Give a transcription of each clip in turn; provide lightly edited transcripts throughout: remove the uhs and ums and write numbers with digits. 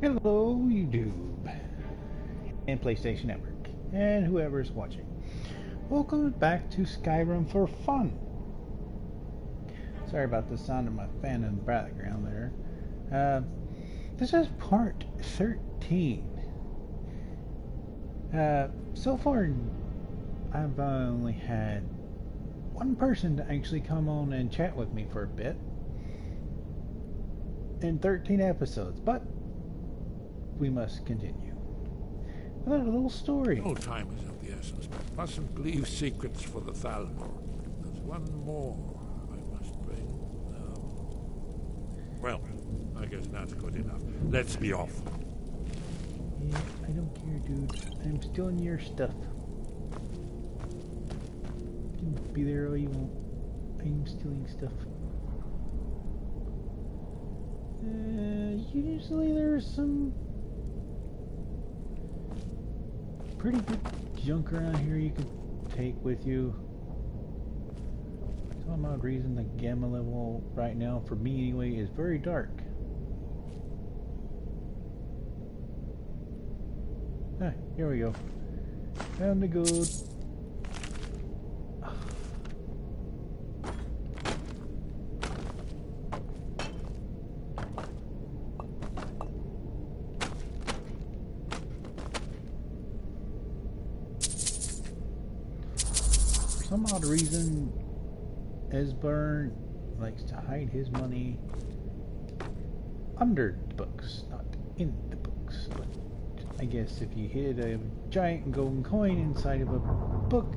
Hello, YouTube and PlayStation Network, and whoever's watching. Welcome back to Skyrim for fun. Sorry about the sound of my fan in the background there. This is part 13. So far, I've only had one person to actually come on and chat with me for a bit in 13 episodes, but we must continue. Another little story. No time is of the essence, but mustn't leave secrets for the Thalmor. There's one more I must bring. Well, I guess that's good enough. Let's be off. Yeah, I don't care, dude. I'm stealing your stuff. You can be there all you want. I'm stealing stuff. Usually there's some pretty good junk around here you could take with you. For some odd reason, the gamma level right now, for me anyway, is very dark. Ah, here we go. Found the gold. For some odd reason, Esbern likes to hide his money under the books, not in the books. But I guess if you hid a giant golden coin inside of a book,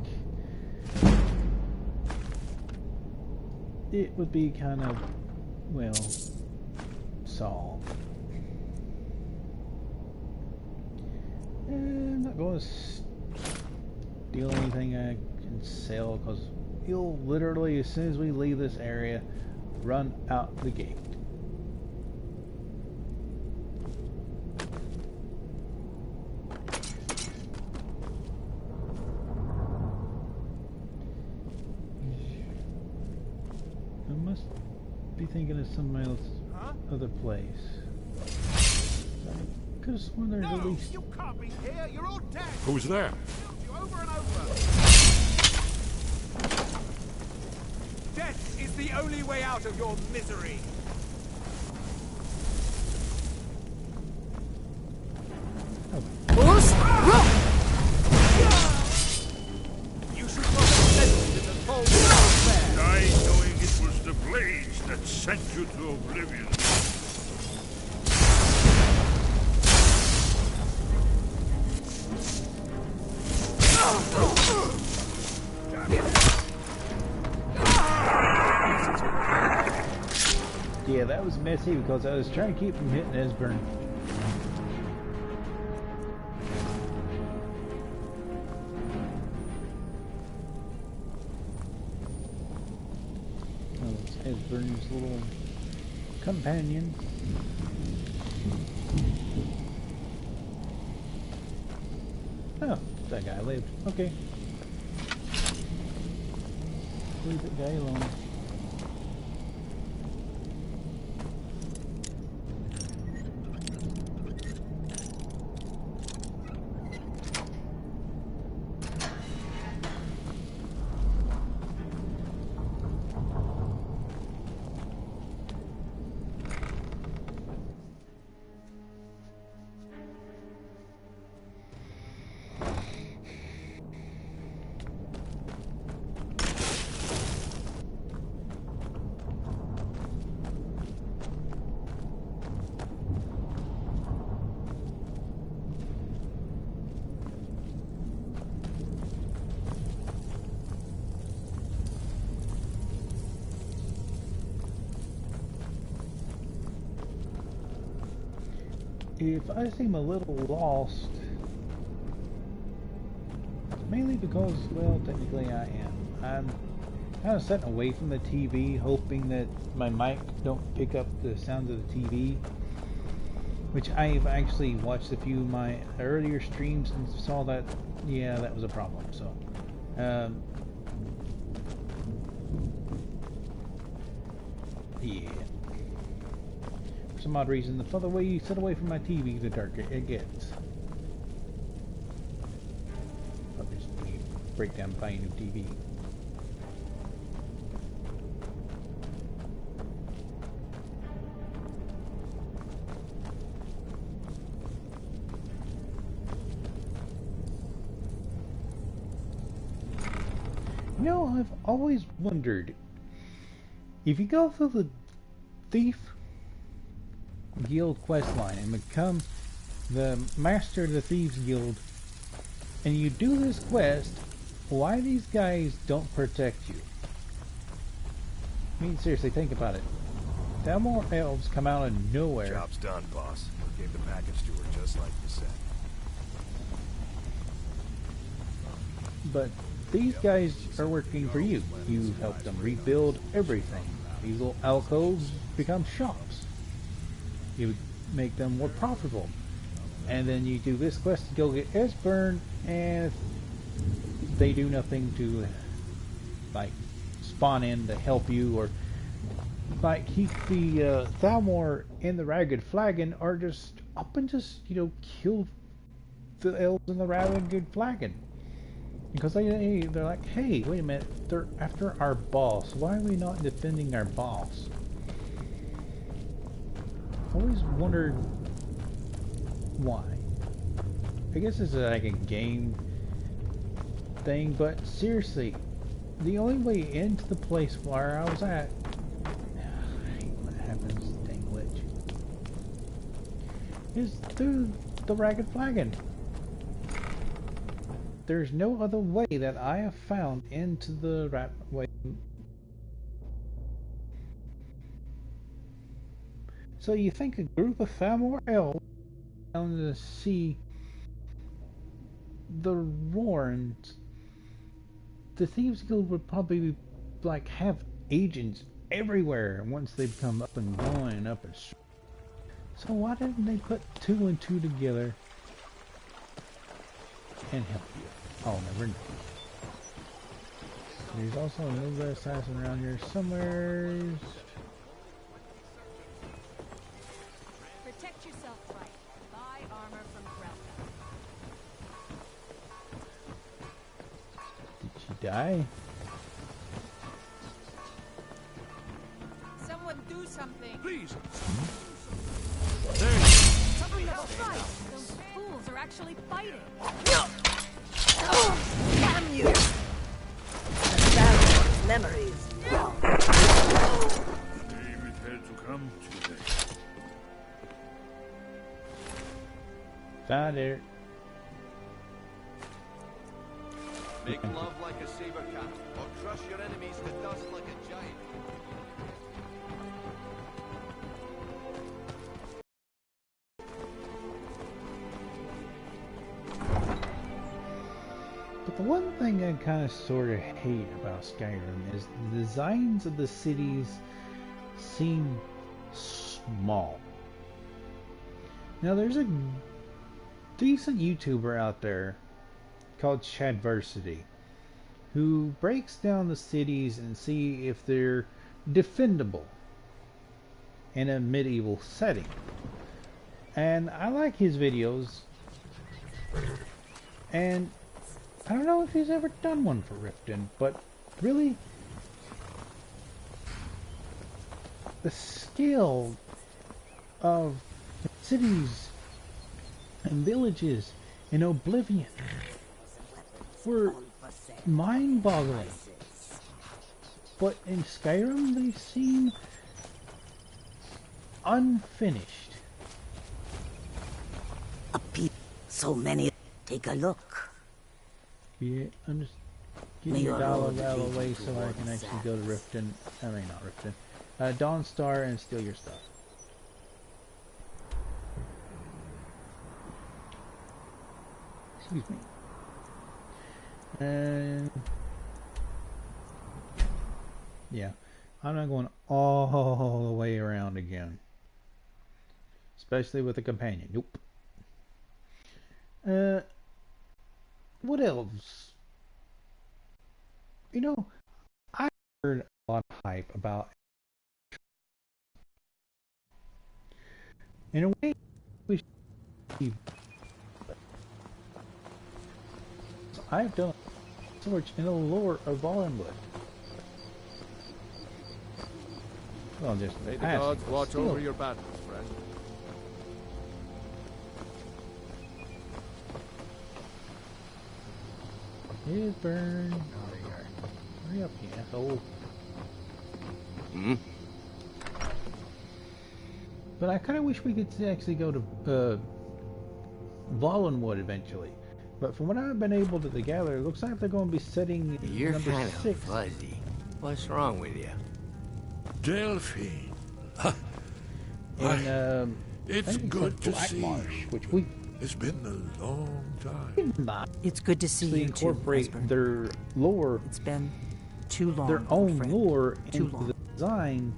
it would be kind of, well, solved. And I'm not going to steal anything I can sell, because he'll literally, as soon as we leave this area, run out the gate. I must be thinking of some else, other place. I could have sworn there's at least... You can't be here. You're all dead. Who's there? You over and over. Death is the only way out of your misery. You should not have sent to the cold despair. Die knowing it was the blades that sent you to oblivion. Yeah, that was messy because I was trying to keep from hitting Esbern. Oh, it's Esbern's little companion. Oh, that guy lived. Okay. Leave that guy alone. If I seem a little lost, it's mainly because, well, technically I am. I'm kind of sitting away from the TV, hoping that my mic don't pick up the sounds of the TV, which I've actually watched a few of my earlier streams and saw that, yeah, that was a problem. So, yeah. for some odd reason, the further away you sit away from my TV, the darker it gets. I'll just break down and buy a new TV. You know, I've always wondered, if you go through the Thief Guild questline and become the Master of the Thieves Guild, and you do this quest, why these guys don't protect you? I mean, seriously, think about it. Thalmor elves come out of nowhere. Job's done, boss. Gave the package to her just like you said. But these guys are working for you. You help them rebuild everything. These little alcoves become shops. You make them more profitable. And then you do this quest to go get Esbern, and they do nothing to like spawn in to help you or like keep the Thalmor in the Ragged Flagon, or just up and just, you know, kill the elves in the Ragged Flagon. Because they're like, hey, wait a minute, they're after our boss. Why are we not defending our boss? I've always wondered why. I guess it's like a game thing, but seriously, the only way into the place where I was at, I hate when it happens, dang glitch, is through the Ragged Flagon. There's no other way that I have found into the rat way. So you think a group of Thalmor elves down to see the Rorns, the Thieves Guild would probably like have agents everywhere once they become up and going, up and so why didn't they put 2 and 2 together and help you? I'll never know. There's also another assassin around here somewhere. Protect yourself right. Buy armor from Grelka. Did she die? Someone do something. Please. Something about fight. Those fools are actually fighting. Damn you! Thalmor's memories. David had to come today. Found her. Make love like a saber cat, or crush your enemies to dust like a giant. But the one thing I kind of sort of hate about Skyrim is the designs of the cities seem small. Now there's a decent YouTuber out there called Chadversity who breaks down the cities and see if they're defendable in a medieval setting. And I like his videos, and I don't know if he's ever done one for Riften, but really, the scale of cities and villages in Oblivion were mind-boggling. But in Skyrim, they seem unfinished. So many. Take a look. Yeah, I'm just getting your dollar out of the way so I can actually go to Riften. I mean, not Riften. Dawnstar and steal your stuff. Excuse me. And yeah, I'm not going all the way around again, especially with a companion. Nope. What else? You know, I heard a lot of hype about In a way, we should. I've done research in the lore of Blood. Well, just May the gods watch still. over your battles, friend. Is burn. Oh, there you are. Hurry up, you asshole. Hmm? But I kind of wish we could actually go to Wallenwood eventually. But from what I've been able to gather, it looks like they're going to be setting You're number kind of 6. fuzzy. What's wrong with you? Delphine. And It's I think it good said to Black see Marsh, you. which we It's been a long time. did not It's good to see actually you too, incorporate Esbern. their lore, It's been too long, their old own friend. lore Too into long. the design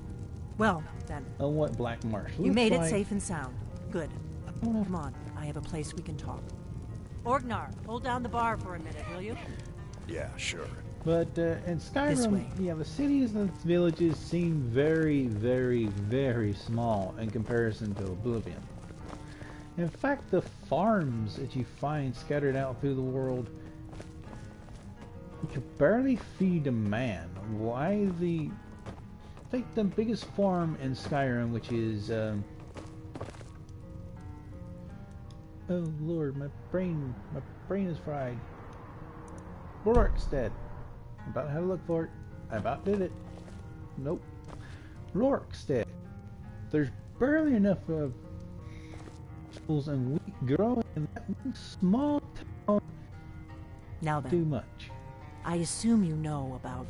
Well, then, of what Black Marsh looks you made it like. safe and sound. Good. Come on, I have a place we can talk. Orgnar, hold down the bar for a minute, will you? Yeah, sure. But in This Skyrim, way. yeah, the cities and villages seem very, very, very small in comparison to Oblivion. In fact, the farms that you find scattered out through the world, you could barely feed a man. Why I think the biggest farm in Skyrim, which is, oh Lord, my brain is fried. Rorikstead. About had to look for it. I about did it. Nope. Rorikstead. There's barely enough vegetables and wheat growing in that one small town Now too then, much. I assume you know about...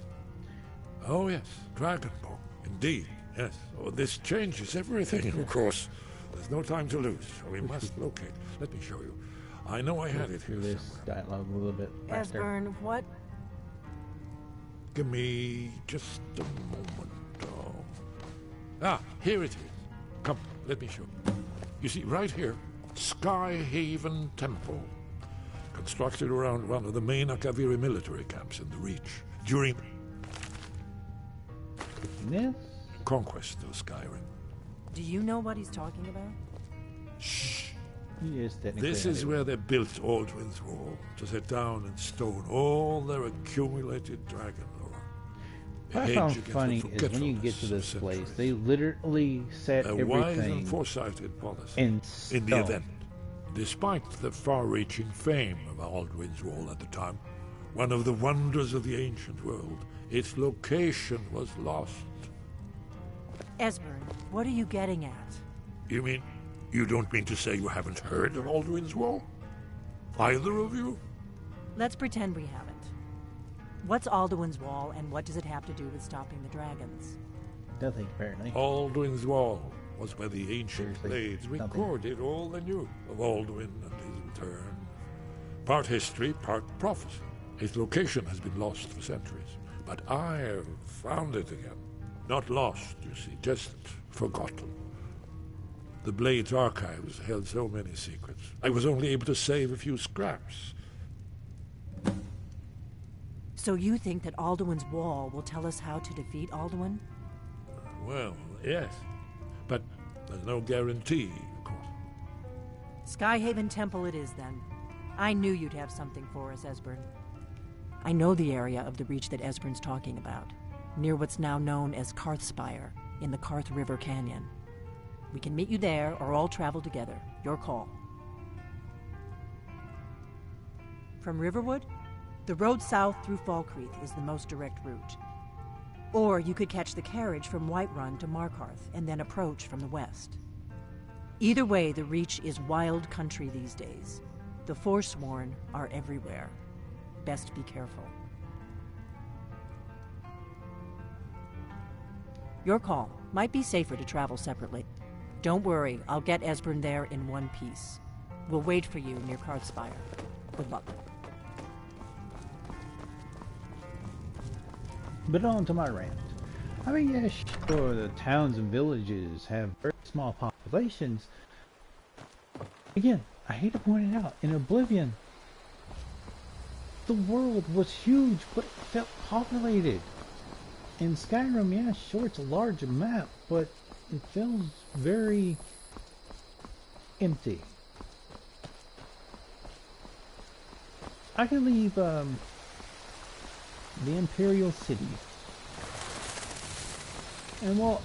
Oh, yes. Dragonborn. Indeed, yes. Oh, this changes everything, of course. There's no time to lose. We must locate. Let me show you. I know I had it here Through this somewhere. dialogue a little bit faster. Esbern, what? Give me just a moment. Oh. Ah, here it is. Come, let me show you. You see, right here, Skyhaven Temple. Constructed around one of the main Akaviri military camps in the Reach during This? conquest of Skyrim. Do you know what he's talking about? Shh. Yes, technically. This I is do. where they built Aldrin's Wall, to set down in stone all their accumulated dragon lore. A What I hedge found against the funny is when you get to forgetfulness this of place, centuries. they literally set A wise and everything foresighted policy in in the stone. event. Despite the far-reaching fame of Aldrin's Wall at the time, one of the wonders of the ancient world, its location was lost. Esbern, what are you getting at? You mean, you don't mean to say you haven't heard of Aldrin's Wall? Either of you? Let's pretend we haven't. What's Alduin's Wall, and what does it have to do with stopping the dragons? Nothing, apparently. Aldrin's Wall was where the ancient Seriously, blades nothing. recorded all they knew of Alduin and his return. Part history, part prophecy. His location has been lost for centuries, but I have found it again. Not lost, you see, just forgotten. The Blade's archives held so many secrets. I was only able to save a few scraps. So you think that Alduin's Wall will tell us how to defeat Alduin? Well, yes, but there's no guarantee, of course. Skyhaven Temple it is, then. I knew you'd have something for us, Esbern. I know the area of the Reach that Esbern's talking about, near what's now known as Karthspire, in the Karth River Canyon. We can meet you there, or all travel together. Your call. From Riverwood? The road south through Falkreath is the most direct route. Or you could catch the carriage from Whiterun to Markarth, and then approach from the west. Either way, the Reach is wild country these days. The Forsworn are everywhere. Best be careful. Your call. Might be safer to travel separately. Don't worry, I'll get Esbern there in one piece. We'll wait for you near Karthspire. Good luck. But on to my rant. I mean, yeah, sure, the towns and villages have very small populations. Again, I hate to point it out, in Oblivion, the world was huge, but it felt populated. In Skyrim, yeah, sure, it's a large map, but it feels very empty. I can leave the Imperial City. And well,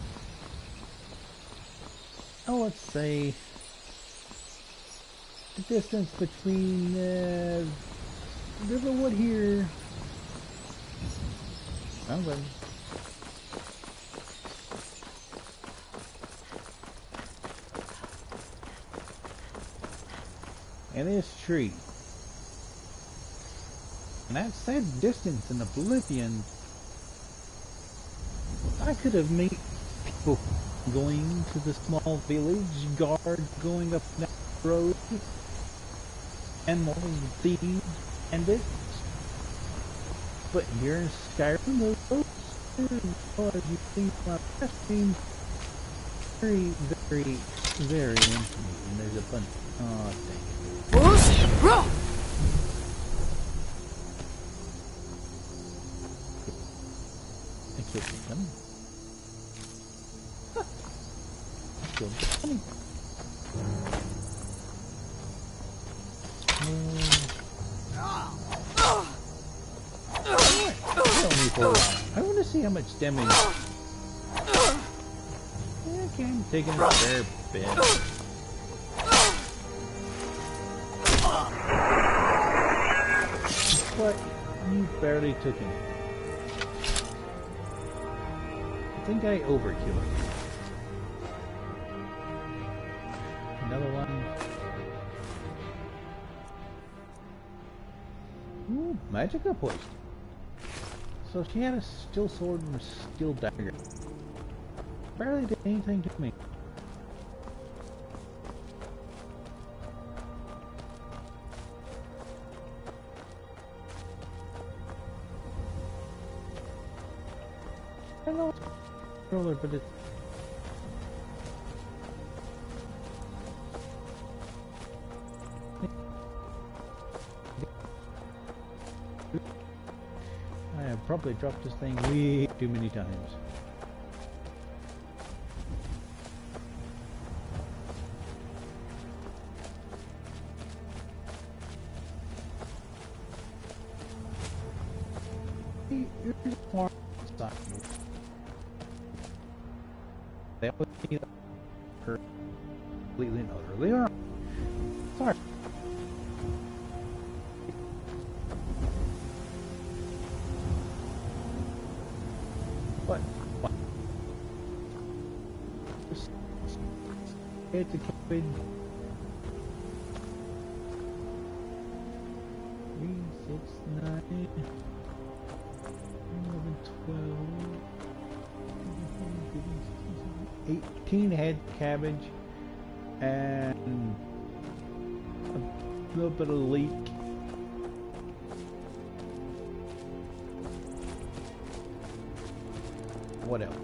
oh, let's say the distance between Riverwood here. Oh, well. And this tree. And that said distance in Oblivion, I could have made people going to the small village, guards going up that road, and more thieves and this. But here in Skyrim, the roads, as you see my best game, very, very, very empty. And there's a bunch. Oh, dang it. I killed them. Huh. I killed the bunny. I want to see how much damage. Okay, I'm taking a fair bit. But you barely took any. I think I overkilled it. Another one. Ooh, magical poison. So she had a steel sword and a steel dagger. Barely did anything to me. I know it's a controller, but it's I have probably dropped this thing way too many times. Here's a farm side. They always see her completely and utterly wrong. Sorry. What? It's a cabbage. 3, 6, 9, 11, 12, 18 head cabbage, and a little bit of leek. What else?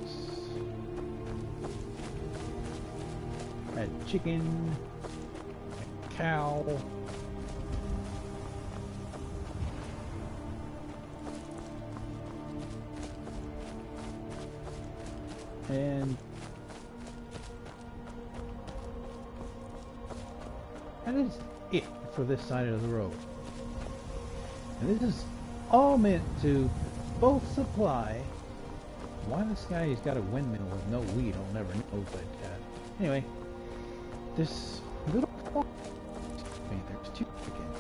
Had chicken, a cow, and that is it for this side of the road. And this is all meant to both supply. Why this guy's got a windmill with no weed, I'll never know, but anyway, this little farm, there's two again.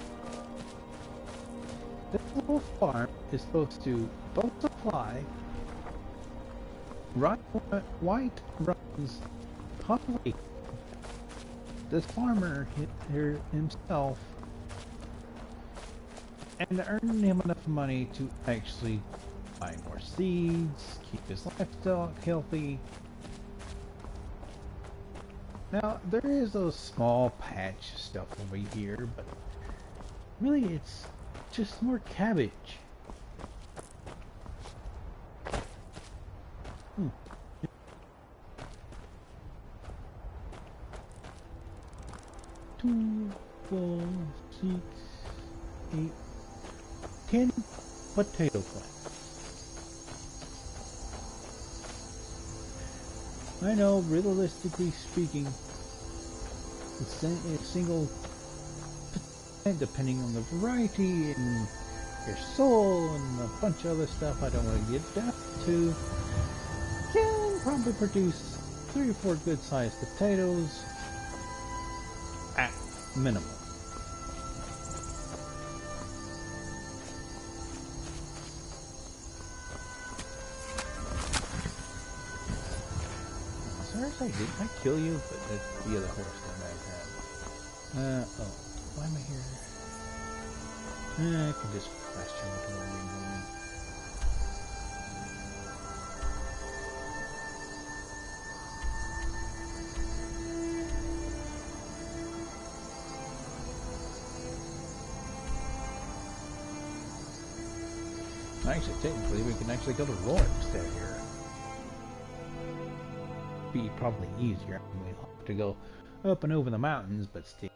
This little farm is supposed to both supply white runs hungry. This farmer here himself, and earn him enough money to actually buy more seeds, keep his livestock healthy. Now, there is a small patch stuff over here, but really it's just more cabbage. Hmm. 2, 4, 6, 8, 10 potato plants. I know, realistically speaking, single, depending on the variety and your soul and a bunch of other stuff I don't want to get down to, can probably produce 3 or 4 good sized potatoes at minimum. Seriously, didn't I kill you? But that's the other horse that I had. Oh, why am I here? I can just fast travel to where I'm going. Actually, technically, we can actually go to Roy instead here. Be probably easier. We'll have to go up and over the mountains, but still.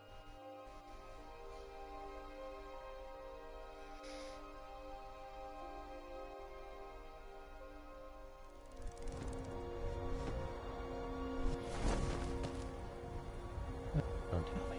Don't tell me.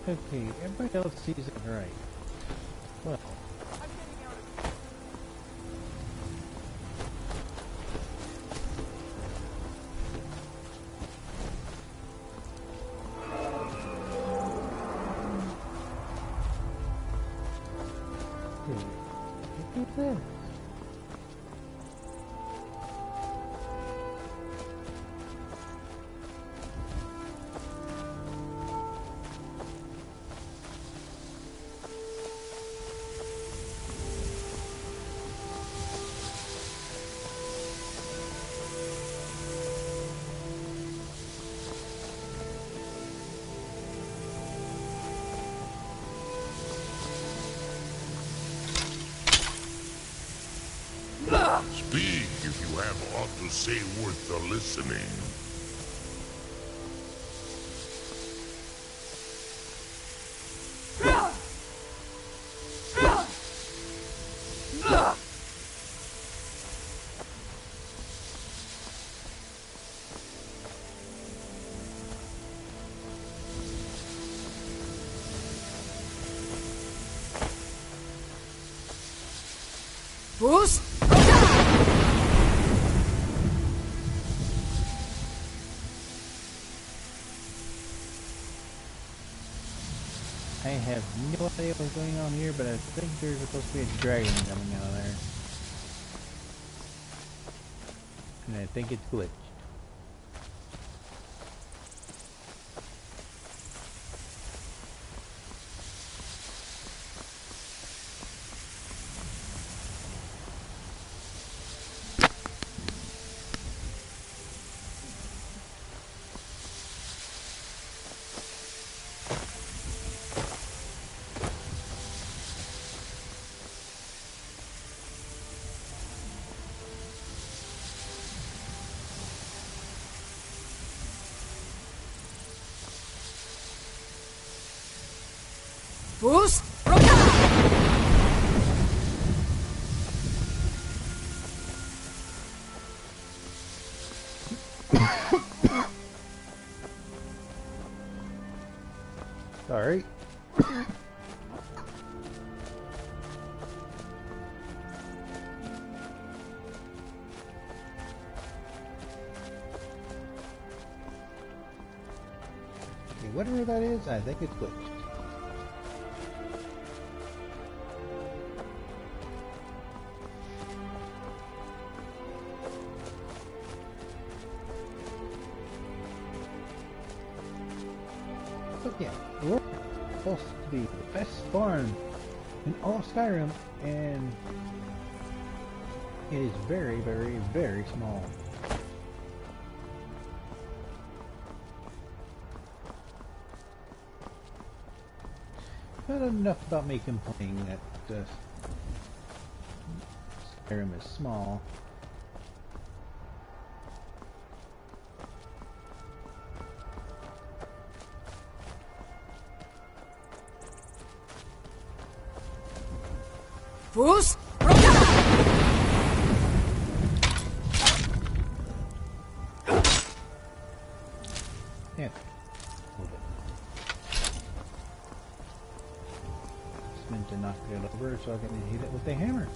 Okay, everybody else sees it right. Well. Look at this. Speak if you have aught to say worth the listening. Bruce? I have no idea what's going on here, but I think there's supposed to be a dragon coming out of there. And I think it's glitched. Bruce? Sorry. Okay, whatever that is, I think it's glitched. But yeah, we're supposed to be the best farm in all of Skyrim, and it is very, very, very small. Not enough about me complaining that Skyrim is small. Fools! Yeah. A little bit. Just meant to knock it over so I can hit it with a hammer.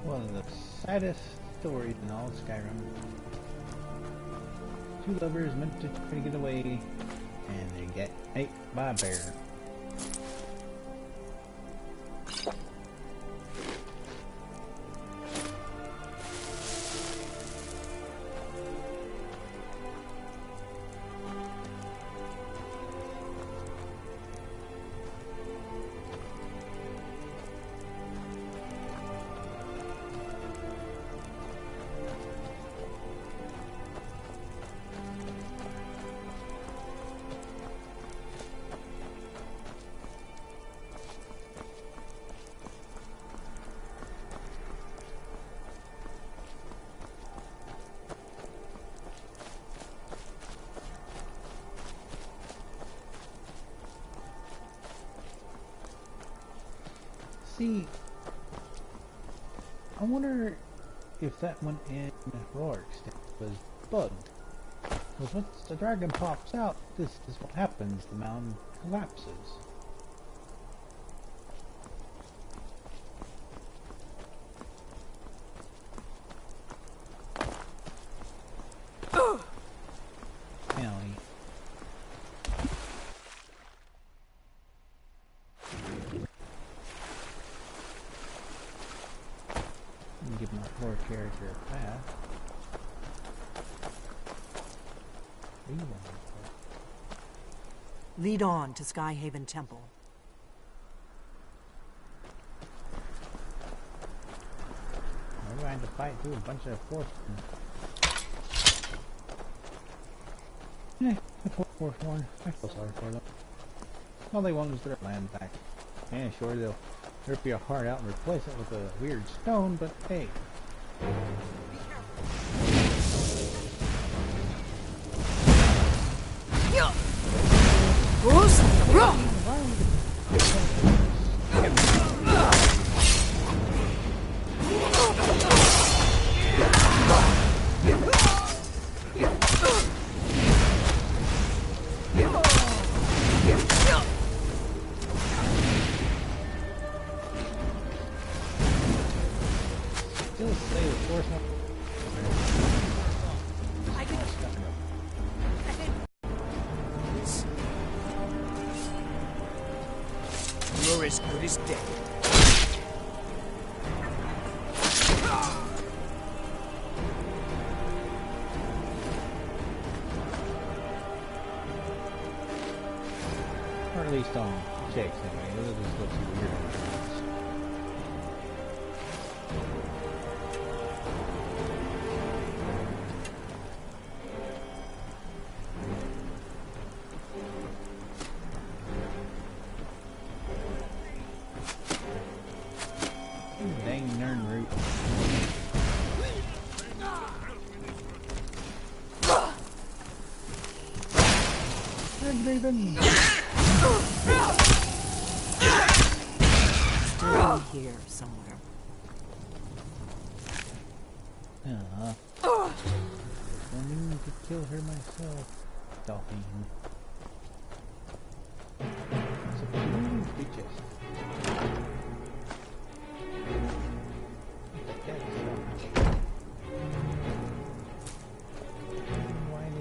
One of the saddest stories in all of Skyrim. Two lovers meant to try to get away, and they get ate by a bear. See, I wonder if that one in Rorik's was bugged. Because once the dragon pops out, this is what happens. The mountain collapses. Finally. Give my poor character a path. Lead on to Skyhaven Temple. We're going to fight through a bunch of force. The force one. I feel sorry for them. All they want is their land back. Yeah, sure, they'll rip your heart out and replace it with a weird stone, but hey. Fools! Run! Still say the force one. You're as good as dead. waste on checks anyway. It'll just look too weird. Dang nern root. Nathan. Still here somewhere. I need to kill her myself. Dolphin. It's a big chest.